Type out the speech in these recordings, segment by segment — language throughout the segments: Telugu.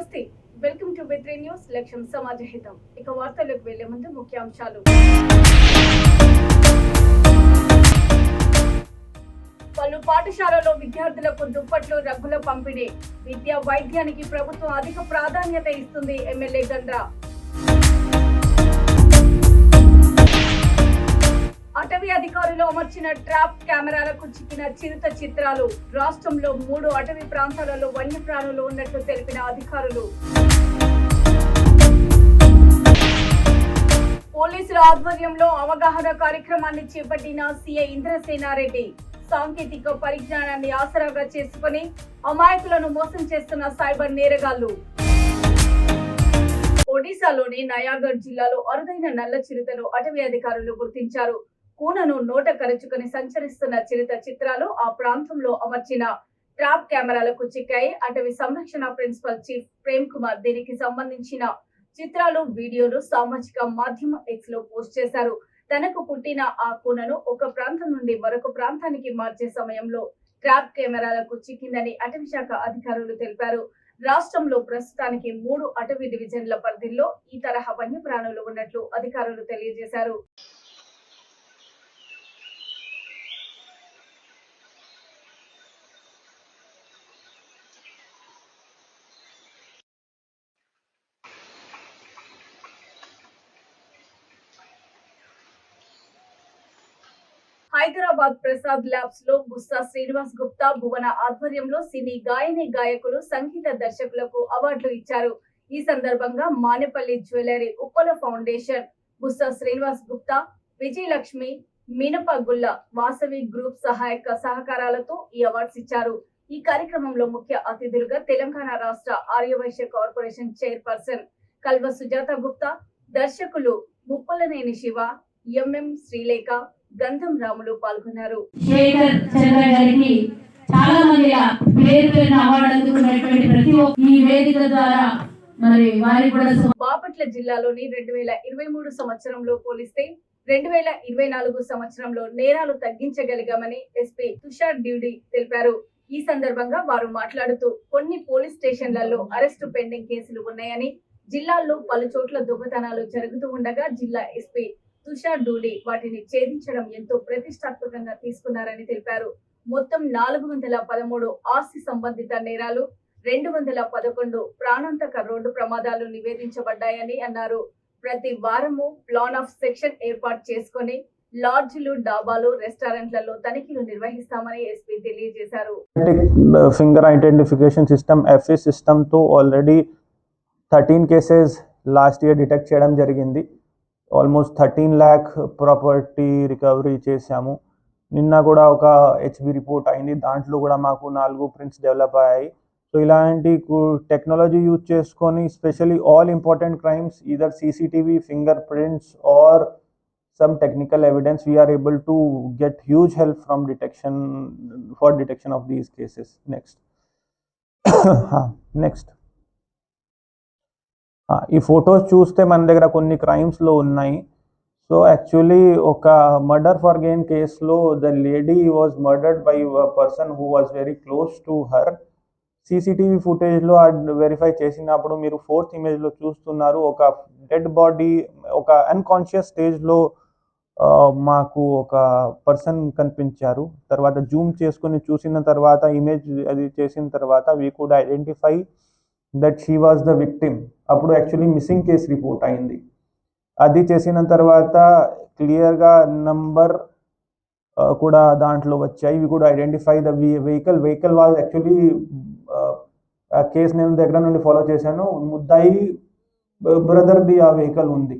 నమస్తే, వెల్కమ్ టు వి3 న్యూస్. లక్ష్యం సమాజహితం. ఇక వార్తలకు వెళ్లే ముందు ముఖ్యాంశాలు. పలు పాఠశాలలో విద్యార్థులకు దుప్పట్లు, రగ్గుల పంపిణీ. విద్యా వైద్యానికి ప్రభుత్వం అధిక ప్రాధాన్యత ఇస్తుంది. ఎమ్మెల్యే గండ్ర. అటవీ అధికారులు అమర్చిన ట్రాప్ కెమెరాలకు చిక్కిన చిరుత చిత్రాలు. రాష్ట్రంలో 3 అటవీ ప్రాంతాలలో వన్యప్రాణులు ఉన్నట్లు తెలిపిన అధికారులు. పోలీసుల ఆధ్వర్యంలో అవగాహన కార్యక్రమాన్ని చేపట్టిన సీఐ ఇంద్రసేనారెడ్డి. సాంకేతిక పరిజ్ఞానాన్ని ఆసరాగా చేసుకుని అమాయకులను మోసం చేస్తున్న సైబర్ నేరగాళ్లు. ఒడిశాలోని నయాగఢ్ జిల్లాలో అరుదైన నల్ల చిరుతను అటవీ అధికారులు గుర్తించారు. కూనను నోట కరుచుకుని సంచరిస్తున్న చిరుత చిత్రాలు ఆ ప్రాంతంలో అమర్చిన ట్రాప్ కెమెరాలకు చిక్కాయి. అటవీ సంరక్షణ ప్రిన్సిపల్ చీఫ్ ప్రేమ్ కుమార్ దీనికి సంబంధించిన చిత్రాలు, వీడియోలు సామాజిక మాధ్యమం ఎక్స్ లో పోస్ట్ చేశారు. తనకు పుట్టిన ఆ కూనను ఒక ప్రాంతం నుండి మరొక ప్రాంతానికి మార్చే సమయంలో ట్రాప్ కెమెరాలకు చిక్కిందని అటవీ శాఖ అధికారులు తెలిపారు. రాష్ట్రంలో ప్రస్తుతానికి 3 అటవీ డివిజన్ల పరిధిలో ఈ తరహా వన్యప్రాణులు ఉన్నట్లు అధికారులు తెలియజేశారు. హైదరాబాద్ ప్రసాద్ ల్యాబ్స్ లో బుస్సా శ్రీనివాస్ గుప్తా, భువన ఆధ్వర్యంలో సినీ గాయని గాయకులు, సంగీత దర్శకులకు అవార్డులు ఇచ్చారు. ఈ సందర్భంగా Manepalli jewellery, Uppala foundation, Bussa Srinivas Gupta, Vijayalakshmi, Meenapagulla, Vasavi group సహకారాలతో ఈ అవార్డ్స్ ఇచ్చారు. ఈ కార్యక్రమంలో ముఖ్య అతిథులుగా తెలంగాణ రాష్ట్ర ఆర్యవైశ్య కార్పొరేషన్ చైర్పర్సన్ కల్వ సుజాత గుప్తా, దర్శకులు ముప్పలనేని శివ, ఎంఎం శ్రీలేఖ, గంధం రాములు పాల్గొన్నారు. చాలా మంది పేరు పేరున అవార్డు అందుకున్నటువంటి ప్రతి ఈ వేదిక ద్వారా మరి వారి కూడా. బాపట్ల జిల్లాలోని 2023 సంవత్సరంలో పోలిస్తే 2024 సంవత్సరంలో నేరాలు తగ్గించగలిగామని ఎస్పీ తుషార్ డ్యూడి తెలిపారు. ఈ సందర్భంగా వారు మాట్లాడుతూ కొన్ని పోలీస్ స్టేషన్లలో అరెస్టు పెండింగ్ కేసులు ఉన్నాయని, జిల్లాల్లో పలు చోట్ల దొంగతనాలు జరుగుతూ ఉండగా జిల్లా ఎస్పీ తుషార్ డూడి వాటిని ఛేదించడం ఎంతో ప్రతిష్టాత్మకంగా తీసుకున్నారని తెలిపారు. మొత్తం 413 ఆస్తి సంబంధిత నేరాలు, 211 ప్రాణాంతక రోడ్డు ప్రమాదాలు నివేదించబడ్డాయని అన్నారు. ప్రతి వారము ప్లాన్ ఆఫ్ సెక్షన్ ఏర్పాటు చేసుకుని లాడ్జిలు, డాబాలు, రెస్టారెంట్లలో తనిఖీలు నిర్వహిస్తామని ఎస్పీ తెలియజేశారు. Finger identification system FS system తో already 13 cases last year detect చేయడం జరిగింది. ఆల్మోస్ట్ 13 lakh ప్రాపర్టీ రికవరీ చేశాము. నిన్న కూడా ఒక హెచ్బి రిపోర్ట్ అయింది, దాంట్లో కూడా మాకు 4 ప్రింట్స్ డెవలప్ అయ్యాయి. సో ఇలాంటి టెక్నాలజీ యూజ్ చేసుకొని specially all important crimes, either CCTV, finger prints or some technical evidence, we are able to get huge help from detection of these cases. Next ఈ ఫొటోస్ చూస్తే మన దగ్గర కొన్ని క్రైమ్స్లో ఉన్నాయి. సో యాక్చువల్లీ ఒక మర్డర్ ఫర్ గెయిన్ కేసులో the lady was murdered by person who was very close to her. CCTV ఫుటేజ్లో వెరిఫై చేసినప్పుడు మీరు 4th ఇమేజ్లో చూస్తున్నారు, ఒక డెడ్ బాడీ ఒక అన్కాన్షియస్ స్టేజ్లో మాకు ఒక పర్సన్ కనిపించారు. తర్వాత జూమ్ చేసుకొని చూసిన తర్వాత ఇమేజ్ అది చేసిన తర్వాత we could identify that she was the victim. అప్పుడు యాక్చువల్లీ మిస్సింగ్ కేస్ రిపోర్ట్ అయింది. అది చేసిన తర్వాత క్లియర్గా నంబర్ కూడా దాంట్లో వచ్చాయి. We could identify the vehicle was actually case నేను దగ్గర నుండి ఫాలో చేశాను. ముద్దాయి బ్రదర్ది ఆ వెహికల్ ఉంది.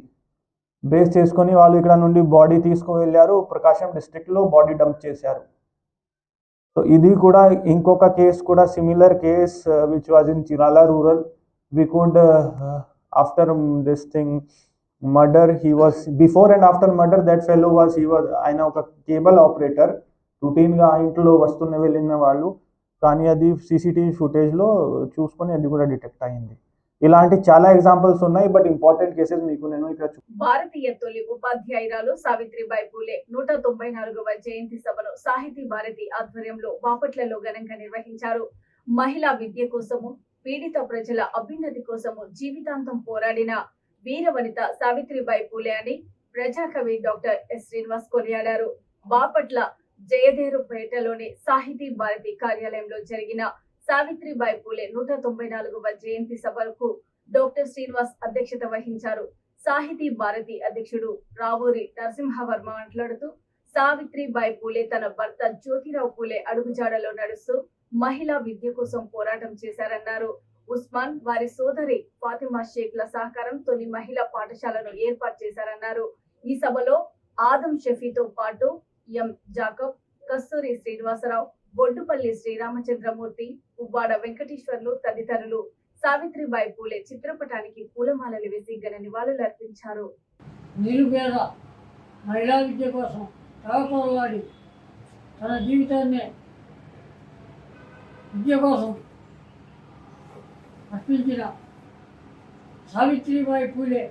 బేస్ చేసుకొని వాళ్ళు ఇక్కడ నుండి బాడీ తీసుకువెళ్ళారు, ప్రకాశం డిస్ట్రిక్ట్లో బాడీ డంప్ చేశారు. సో ఇది కూడా ఇంకొక కేసు కూడా similar case which was in Chirala rural. We could after this thing murder he was before and after murder that fellow was ఆయన ఒక కేబుల్ ఆపరేటర్, రొటీన్గా ఆ ఇంట్లో వస్తున్న వెళ్ళిన వాళ్ళు. కానీ అది సీసీటీవీ ఫుటేజ్లో చూసుకొని అది కూడా డిటెక్ట్ అయింది. ఇలాంటి చాలా ఎగ్జాంపుల్స్ ఉన్నాయి, బట్ ఇంపార్టెంట్ కేసెస్ మీకు నేను ఇక్కడ. భారతీయ తొలి ఉపాధ్యాయురాలు సావిత్రిబాయి పూలే 194వ జయంతి సభను సాహితీ భారతి ఆధ్వర్యంలో బాపట్లలో ఘనంగా నిర్వహించారు. మహిళా విద్య కోసము పీడిత ప్రజల అభ్యున్నతి కోసము జీవితాంతం పోరాడిన వీరవనిత సావిత్రిబాయి పూలే అని ప్రజాకవి డాక్టర్ ఎస్ శ్రీనివాస్ కొనియాడారు. బాపట్ల జయదేరుపేటలోని సాహితీ భారతి కార్యాలయంలో జరిగిన సావిత్రిబాయి పూలే 194వ జయంతి సభకు డాక్టర్ శ్రీనివాస్ అధ్యక్షత వహించారు. సాహితీ భారతి అధ్యక్షుడు రావూరి నరసింహవర్మ మాట్లాడుతూ సావిత్రిబాయి పూలే తన భర్త జ్యోతిరావు పూలే అడుగుజాడలో నడుస్తూ మహిళా విద్య కోసం పోరాటం చేశారన్నారు. ఉస్మాన్ వారి సోదరి ఫాతిమా షేక్ల సహకారం తొలి మహిళా పాఠశాలను ఏర్పాటు చేశారన్నారు. ఈ సభలో ఆదం షఫీతో పాటు ఎం జాకబ్, కస్తూరి శ్రీనివాసరావు, బొడ్డుపల్లి శ్రీరామచంద్రమూర్తి, ఉవ్వాడ వెంకటేశ్వర్లు తదితరులు సావిత్రిబాయి పూలే చిత్రపటానికి పూలమాలలు వేసి ఘన నివాళులు అర్పించారు. నిరుపేద మహిళా విద్య కోసం తలతోలాడి తన జీవితాన్ని విద్య కోసం అర్పించిన సావిత్రిబాయి పూలే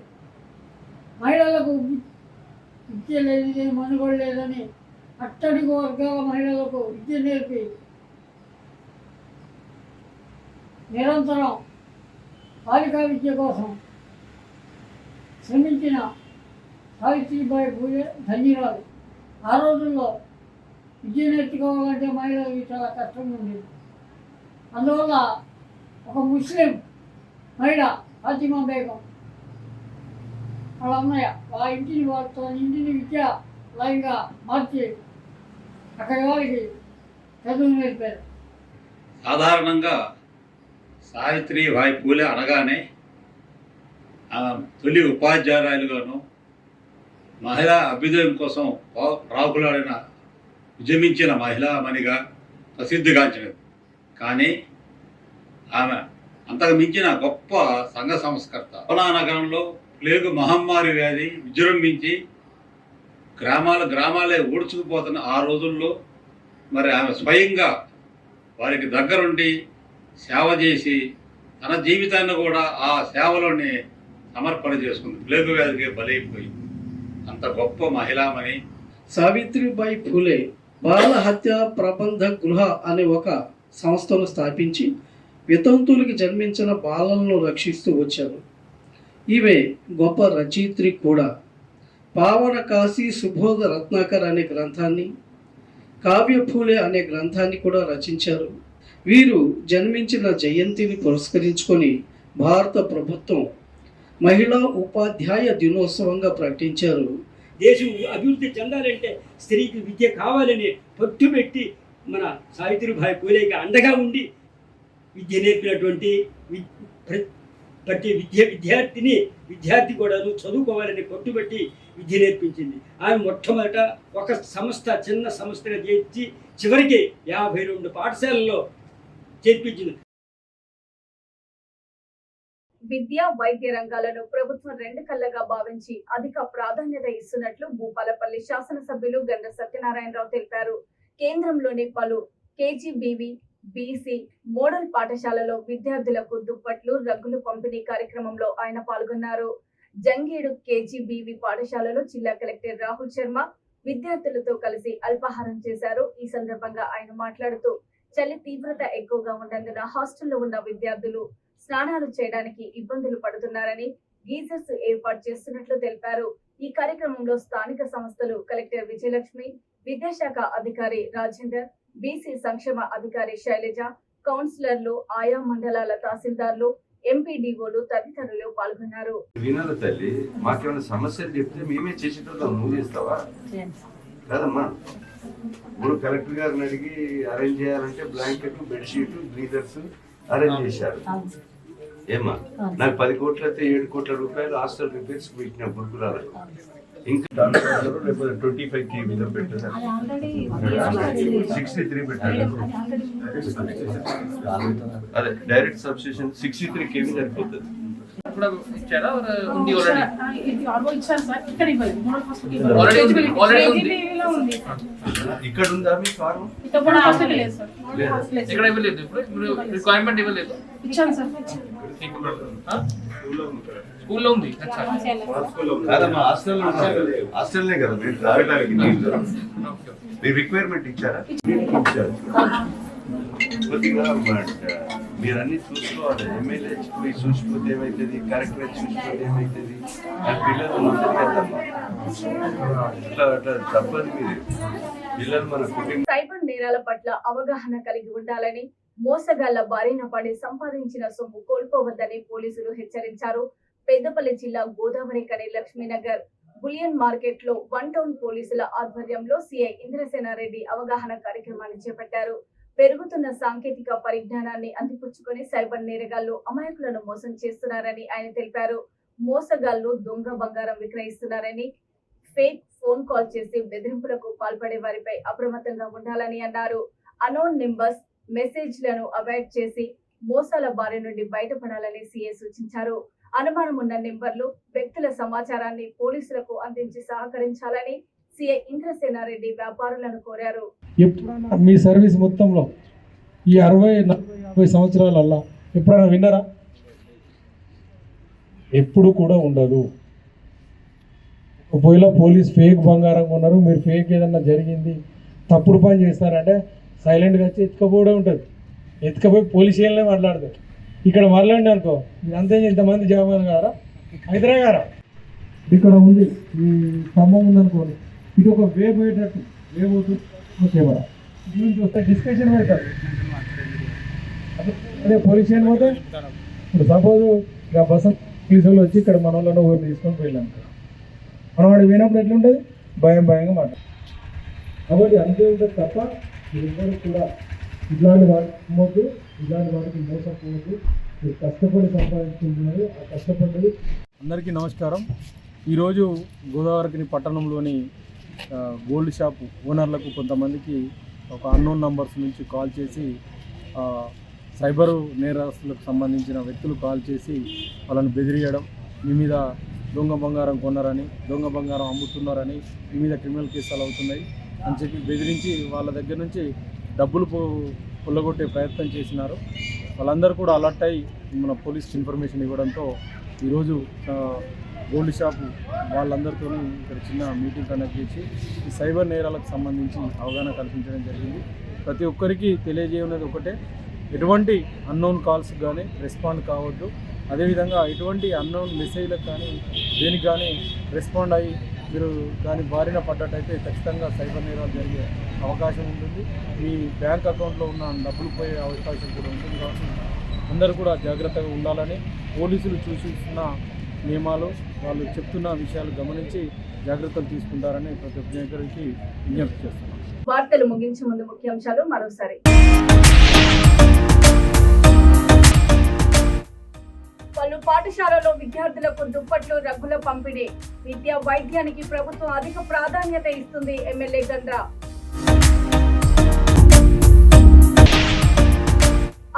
మహిళలకు విద్య లేదని మనుగడ లేదని అట్టడుగు వర్గాల మహిళలకు విద్య నేర్పి నిరంతరం బాలికా విద్య కోసం శ్రమించిన సావిత్రిబాయి పూలే ధన్యురాలు. ఆ రోజుల్లో విద్య నేర్చుకోవాలంటే మహిళలకు చాలా కష్టంగా ఉండేది. అందువల్ల ఒక ముస్లిం మహిళ ఫాతిమా బేగం వాళ్ళ అన్నయ్య వాళ్ళ ఇంటిని విద్యాలయంగా మార్చి అక్కడి వారికి చదువు నేర్పారు. సాధారణంగా సావిత్రిబాయి పూలే అనగానే తొలి ఉపాధ్యాయురాలుగాను మహిళా అభ్యుదయం కోసం రాకులాడిన ఉద్యమించిన మహిళామణిగా ప్రసిద్ధిగాంచినది. కానీ ఆమె అంతకు మించిన గొప్ప సంఘ సంస్కర్త. కరోనా నగరంలో ప్లేగు మహమ్మారి వ్యాధి విజృంభించి గ్రామాలే ఊడ్చుకుపోతున్న ఆ రోజుల్లో మరి ఆమె స్వయంగా వారికి దగ్గరుండి సేవ చేసి తన జీవితాన్ని కూడా ఆ సేవలోనే సమర్పణ చేసుకుంది. ప్లేగు వ్యాధికి బలైపోయింది. అంత గొప్ప మహిళామణి సావిత్రిబాయి పూలే బాల హత్య ప్రబంధ గృహ అనే ఒక సంస్థను స్థాపించి వితంతువులకు జన్మించిన బాలలను రక్షిస్తూ వచ్చారు. ఈమె గొప్ప రచయిత్రి కూడా. పావన కాశీ సుబోధ రత్నాకర్ అనే గ్రంథాన్ని, కావ్య పూలే అనే గ్రంథాన్ని కూడా రచించారు. వీరు జన్మించిన జయంతిని పురస్కరించుకొని భారత ప్రభుత్వం మహిళా ఉపాధ్యాయ దినోత్సవంగా ప్రకటించారు. దేశం అభివృద్ధి చెందాలంటే స్త్రీకి విద్య కావాలని పట్టుబెట్టి మన సావిత్రిబాయి పూలేకి అండగా ఉండి విద్య నేర్పినటువంటి ప్రతి విద్యార్థి కూడా చదువుకోవాలని పట్టుబట్టి విద్య నేర్పించింది. ఆమె మొట్టమొదట ఒక చిన్న సంస్థగా చేర్చి చివరికి 52 పాఠశాలల్లో చేర్పించింది. విద్య, వైద్య రంగాలను ప్రభుత్వం రెండు కళ్ళగా భావించి అధిక ప్రాధాన్యత ఇస్తున్నట్లు భూపాలపల్లి శాసనసభ్యులు గండ్ర సత్యనారాయణరావు తెలిపారు. కేంద్రంలోని పలు కేజీబీవీ, బీసీ మోడల్ పాఠశాలలో విద్యార్థులకు దుప్పట్లు, రగ్గులు పంపిణీ కార్యక్రమంలో ఆయన పాల్గొన్నారు. జంగేడు కేజీబీవీ పాఠశాలలో జిల్లా కలెక్టర్ రాహుల్ శర్మ విద్యార్థులతో కలిసి అల్పాహారం చేశారు. ఈ సందర్భంగా ఆయన మాట్లాడుతూ చలి తీవ్రత ఎక్కువగా ఉన్నందున హాస్టల్లో ఉన్న విద్యార్థులు స్నానాలు చేయడానికి ఇబ్బందులు పడుతున్నారని గీజర్స్ ఏర్పాటు చేస్తున్నట్లు తెలిపారు. ఈ కార్యక్రమంలో స్థానిక సంస్థలు కలెక్టర్ విజయలక్ష్మి, విద్యాశాఖ అధికారి రాజేందర్, బీసీ సంక్షేమ అధికారి శైలజ, కౌన్సిలర్లు, ఆయా మండలాల తహసీల్దార్లు, ఎంపీడీఓలు తదితరులు పాల్గొన్నారు. వినాలి తల్లి, మాకేమైనా సమస్యలు చెప్తే మేమే చేసేటోళ్ళం, నువ్వు చేస్తావా కాదమ్మా. ఇప్పుడు కలెక్టర్ గారిని అడిగి అరేంజ్ చేయాలంటే బ్లాంకెట్లు, బెడ్షీట్, గ్రీజర్స్ అరేంజ్ చేశారు. ఏమా నాకు 10 కోట్లు అయితే 7 కోట్ల రూపాయలు హాస్టల్ రిపేర్స్ పెట్టిన గురుకులాలు. ఇంకా 25 కేవీలో పెట్టారు, 63 పెట్టారు. అదే డైరెక్ట్ సబ్స్టేషన్ 63 కేవీ సరిపోతుంది. ఇక్కడ ఉందా మీ ఫార్మ్? స్కూల్లో ఉంది. కాదమ్మా, హాస్టల్నే కదా మీరు తాగడానికి నీళ్ళు మీ రిక్వైర్మెంట్ ఇచ్చారా? కొద్దిగా మీరన్నీ చూసుకోవాలి. ఎమ్మెల్యే పోయి చూసిపోతే ఏమవుతుంది, కలెక్టరేట్ చూసిపోతే ఏమవుతుంది, ఆ పిల్లలు ఉంటుంది కదమ్మా. అట్లా తప్పదు. మీరు పిల్లలు మన కుటుంబం. సైబర్ నేరాల పట్ల అవగాహన కలిగి ఉండాలని, మోసగాళ్ల బారిన పడి సంపాదించిన సొమ్ము కోల్పోవద్దని పోలీసులు హెచ్చరించారు. పెద్దపల్లి జిల్లా గోదావరి కని లక్ష్మీనగర్ బులియన్ మార్కెట్ లో వన్ టౌన్ పోలీసుల ఆధ్వర్యంలో సిఐ ఇంద్రసేనారెడ్డి అవగాహన కార్యక్రమాన్ని చేపట్టారు. పెరుగుతున్న సాంకేతిక పరిజ్ఞానాన్ని అందిపుచ్చుకొని సైబర్ నేరగాళ్లు అమాయకులను మోసం చేస్తున్నారని ఆయన తెలిపారు. మోసగాళ్లు దొంగ బంగారం విక్రయిస్తున్నారని, ఫేక్ ఫోన్ కాల్ చేసి బెదిరింపులకు పాల్పడే వారిపై అప్రమత్తంగా ఉండాలని అన్నారు. అనోన్ నెంబర్స్ మెసేజ్లను అవాయిడ్ చేసి మోసాల బారి నుండి బయటపడాలని సీఏ సూచించారు. అనుమానం ఉన్న నెంబర్లు, వ్యక్తుల సమాచారాన్ని పోలీసులకు అందించి సహకరించాలని సీఐ ఇంద్రసేనారెడ్డి వ్యాపారులను కోరారు. ఎప్పుడైనా మీ సర్వీస్ మొత్తంలో ఈ 60-40 సంవత్సరాలల్లా ఎప్పుడైనా విన్నారా? ఎప్పుడు కూడా ఉండదు. ఒకవేళ పోలీస్ ఫేక్ బంగారం కొన్నారు, మీరు ఫేక్ ఏదన్నా జరిగింది, తప్పుడు పని చేస్తారంటే సైలెంట్గా వచ్చి ఎత్తుకపోవడం ఉంటుంది. ఎత్తుకపోయి పోలీస్ స్టేషన్లో మాట్లాడతారు. ఇక్కడ మాట్లాడిన అనుకో, అంతే ఇంతమంది జవాన్ గారా, హైదరా గారా, ఇక్కడ ఉంది ఈ స్తంభం ఉందనుకోండి, ఇది ఒక వే పోయేటట్టు వే పోతుంది కెమెరా దీన్ని చూస్తే డిస్కషన్ పెడతారు. అదే పోలీస్ స్టేషన్ పోతే ఇప్పుడు సపోజ్ ఇక బస్సు పోలీసు వాళ్ళు వచ్చి ఇక్కడ మన వాళ్ళలో ఊరిని తీసుకొని వెళ్ళాం, మనం వాడు వినప్పుడు ఎట్లుంటుంది, భయంగా మాట్లాడు. కాబట్టి అంతే ఉంటుంది తప్ప మీరెవరు కూడా ఇట్లాంటి వాటికి నమ్మొద్దు, ఇలాంటి వాటికి మోసపోవద్దు. మీరు కష్టపడి సంపాదించుకుంటున్నారు, ఆ కష్టపడ్డది. అందరికీ నమస్కారం. ఈరోజు గోదావరికని పట్టణంలోని గోల్డ్ షాప్ ఓనర్లకు కొంతమందికి ఒక అన్నోన్ నంబర్స్ నుంచి కాల్ చేసి సైబరు నేరస్తులకు సంబంధించిన వ్యక్తులు కాల్ చేసి వాళ్ళని బెదిరియడం, మీ మీద దొంగ బంగారం కొన్నారని, దొంగ బంగారం అమ్ముతున్నారని, మీ మీద క్రిమినల్ కేసులు అవుతున్నాయి అని చెప్పి బెదిరించి వాళ్ళ దగ్గర నుంచి డబ్బులు కొల్లగొట్టే ప్రయత్నం చేసినారు. వాళ్ళందరూ కూడా అలర్ట్ అయ్యి మన పోలీస్కి ఇన్ఫర్మేషన్ ఇవ్వడంతో ఈరోజు గోల్డ్ షాపు వాళ్ళందరితో ఇక్కడ చిన్న మీటింగ్ కండక్ట్ చేసి ఈ సైబర్ నేరాలకు సంబంధించి అవగాహన కల్పించడం జరిగింది. ప్రతి ఒక్కరికి తెలియజేయనది ఒకటే, ఎటువంటి అన్నోన్ కాల్స్ కానీ రెస్పాండ్ కావద్దు. అదేవిధంగా ఎటువంటి అన్నోన్ మెసేజ్లకు కానీ దేనికి కానీ రెస్పాండ్ అయ్యి మీరు దాని బారిన పడ్డట్టయితే ఖచ్చితంగా సైబర్ నేరాలు జరిగే అవకాశం ఉంటుంది. మీ బ్యాంక్ అకౌంట్లో ఉన్న డబ్బులు పోయే అవకాశం కూడా ఉంటుంది. కాబట్టి అందరూ కూడా జాగ్రత్తగా ఉండాలని పోలీసులు సూచిస్తున్న నియమాలు, వాళ్ళు చెప్తున్న విషయాలు గమనించి జాగ్రత్తలు తీసుకుంటారని ప్రతి ఒక్కరికి విజ్ఞప్తి చేస్తున్నాం. వార్తలు ముగించే ముందు ముఖ్యాంశాలు మరోసారి. పలు పాఠశాలలో విద్యార్థులకు దుప్పట్లు, రగ్గుల పంపిణీ. విద్యా వైద్యానికి ప్రభుత్వం అధిక ప్రాధాన్యత ఇస్తుంది ఎమ్మెల్యే గండ్రా.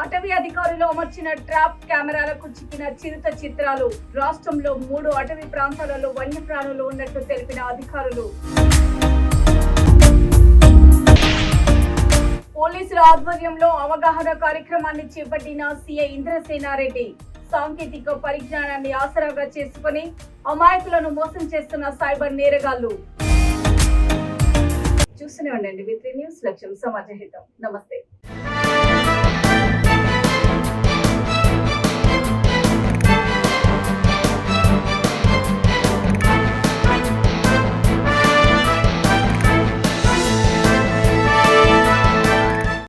అటవీ అధికారులు అమర్చిన ట్రాప్ కెమెరాలకు చిక్కిన చిరుత చిత్రాలు. రాష్ట్రంలో 3 అటవీ ప్రాంతాలలో వన్యప్రాణులు ఉన్నట్టు తెలిపిన అధికారులు. పోలీసుల ఆధ్వర్యంలో అవగాహన కార్యక్రమాన్ని చేపట్టిన సీఐ ఇంద్రసేనారెడ్డి. సాంకేతిక పరిజ్ఞానాన్ని ఆసరాగా చేసుకుని అమాయకులను మోసం చేస్తున్న సైబర్ నేరగాళ్లు. చూస్తూనే ఉండండి V3 న్యూస్, లక్ష్యం సమాజహితం. నమస్తే.